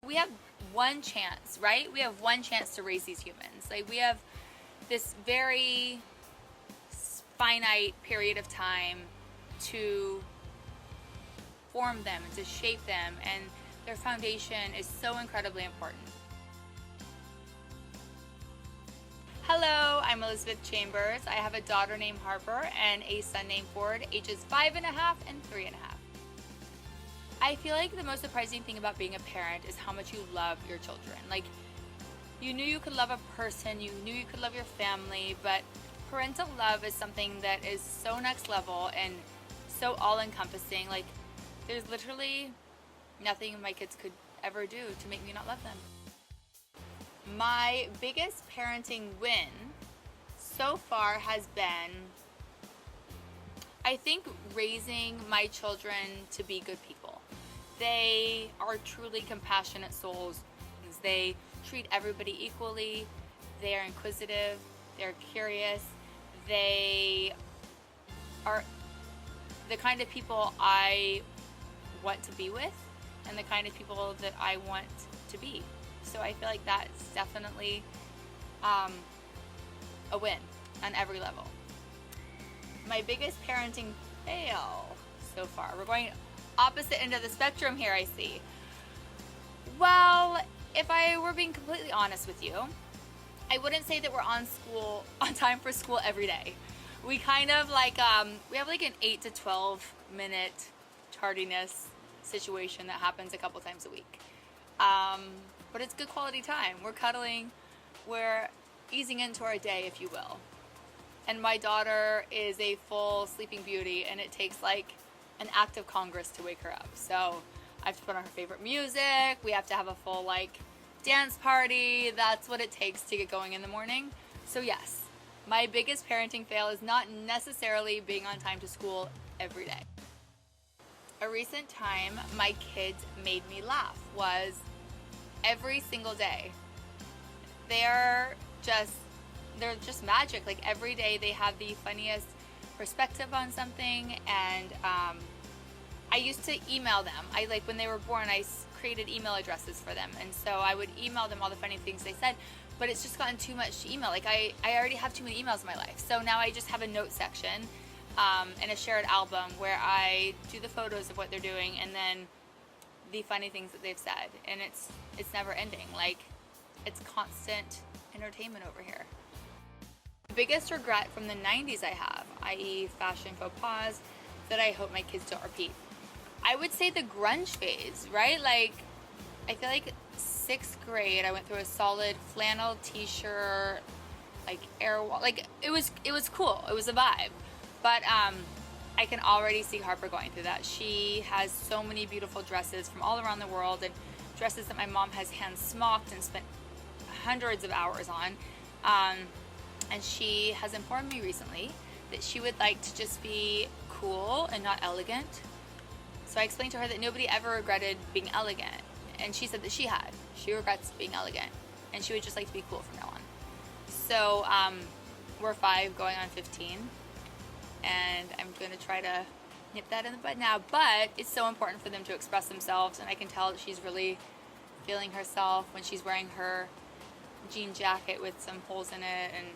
We have one chance, right? We have one chance to raise these humans. Like, we have this very finite period of time to form them, to shape them, and their foundation is so incredibly important. Hello, I'm Elizabeth Chambers. I have a daughter named Harper and a son named Ford, ages 5.5 and 3.5. I feel like the most surprising thing about being a parent is how much you love your children. Like, you knew you could love a person, you knew you could love your family, but parental love is something that is so next level and so all-encompassing. Like, there's literally nothing my kids could ever do to make me not love them. My biggest parenting win so far has been, I think, raising my children to be good people. They are truly compassionate souls. They treat everybody equally. They are inquisitive. They're curious. They are the kind of people I want to be with and the kind of people that I want to be. So I feel like that's definitely a win on every level. My biggest parenting fail so far. We're going opposite end of the spectrum here, I see. Well, if I were being completely honest with you, I wouldn't say that we're on time for school every day. We kind of like, we have like an 8 to 12 minute tardiness situation that happens a couple times a week. But it's good quality time. We're cuddling, we're easing into our day, if you will. And my daughter is a full sleeping beauty, and it takes like an act of Congress to wake her up. So I have to put on her favorite music. We have to have a full like dance party. That's what it takes to get going in the morning. So yes, my biggest parenting fail is not necessarily being on time to school every day. A recent time my kids made me laugh was every single day. They're just magic. Like, every day they have the funniest perspective on something, and I used to email them. When they were born, I created email addresses for them, and so I would email them all the funny things they said, but it's just gotten too much to email. Like, I already have too many emails in my life, so now I just have a note section and a shared album where I do the photos of what they're doing and then the funny things that they've said, and it's never ending. Like, it's constant entertainment over here. The biggest regret from the 90s I have, i.e. fashion faux pas, that I hope my kids don't repeat, I would say the grunge phase, right? Like, I feel like 6th grade I went through a solid flannel t-shirt, like Airwalk, like it was cool, it was a vibe. But I can already see Harper going through that. She has so many beautiful dresses from all around the world, and dresses that my mom has hand smocked and spent hundreds of hours on. And she has informed me recently that she would like to just be cool and not elegant. So I explained to her that nobody ever regretted being elegant, and she said that she regrets being elegant, and she would just like to be cool from now on. So we're 5 going on 15, and I'm going to try to nip that in the bud now, but it's so important for them to express themselves, and I can tell that she's really feeling herself when she's wearing her jean jacket with some holes in it, and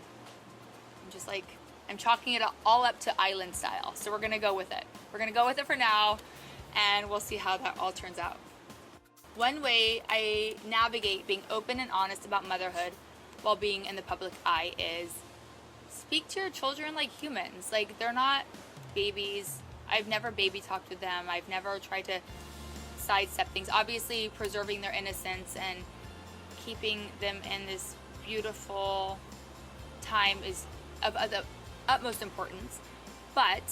I'm chalking it all up to island style. So we're gonna go with it. We're gonna go with it for now, and we'll see how that all turns out. One way I navigate being open and honest about motherhood while being in the public eye is speak to your children like humans. Like, they're not babies. I've never baby talked with them. I've never tried to sidestep things. Obviously, preserving their innocence and keeping them in this beautiful time is of the utmost importance. But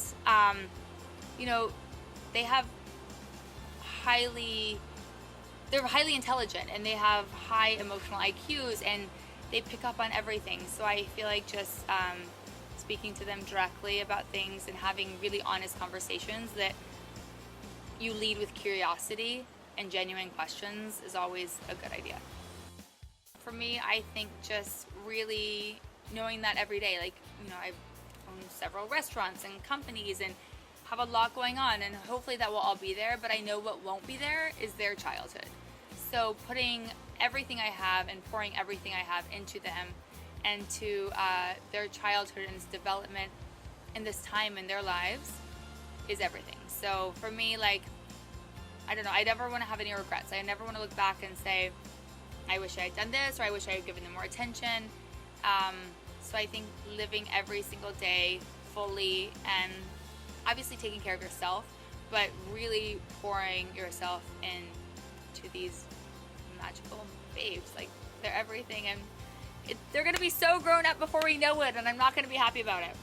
they're highly intelligent, and they have high emotional IQs, and they pick up on everything. So I feel like just speaking to them directly about things and having really honest conversations that you lead with curiosity and genuine questions is always a good idea. For me, I think just really knowing that every day, like, I've owned several restaurants and companies and have a lot going on, and hopefully that will all be there, but I know what won't be there is their childhood. So putting everything I have and pouring everything I have into them and to their childhood and its development in this time in their lives is everything. So for me, like, I don't know, I never want to have any regrets. I never want to look back and say, I wish I had done this, or I wish I had given them more attention. So I think living every single day fully, and obviously taking care of yourself, but really pouring yourself into these magical babes. Like, they're everything, and they're going to be so grown up before we know it, and I'm not going to be happy about it.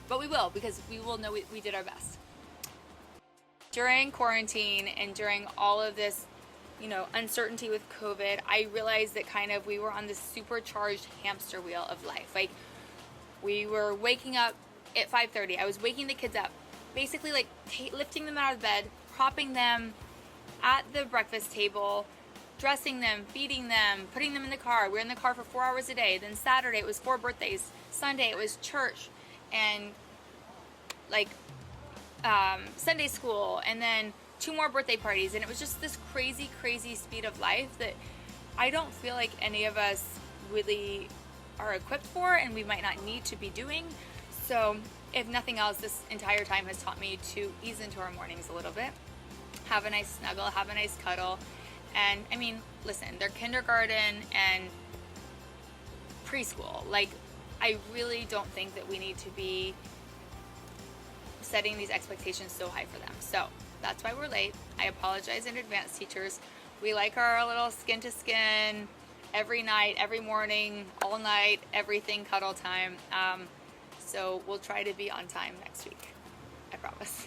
But we will, because we will know we did our best. During quarantine and during all of this, you know, uncertainty with COVID, I realized that kind of we were on this supercharged hamster wheel of life. Like, we were waking up at 5:30. I was waking the kids up, basically like lifting them out of bed, propping them at the breakfast table, dressing them, feeding them, putting them in the car. We were in the car for 4 hours a day. Then Saturday it was 4 birthdays. Sunday it was church and like Sunday school, and then 2 more birthday parties. And it was just this crazy, crazy speed of life that I don't feel like any of us really are equipped for, and we might not need to be doing. So if nothing else, this entire time has taught me to ease into our mornings a little bit, have a nice snuggle, have a nice cuddle. And I mean, listen, they're kindergarten and preschool. Like, I really don't think that we need to be setting these expectations so high for them. So that's why we're late. I apologize in advance, teachers. We like our little skin to skin every night, every morning, all night, everything cuddle time. So we'll try to be on time next week. I promise.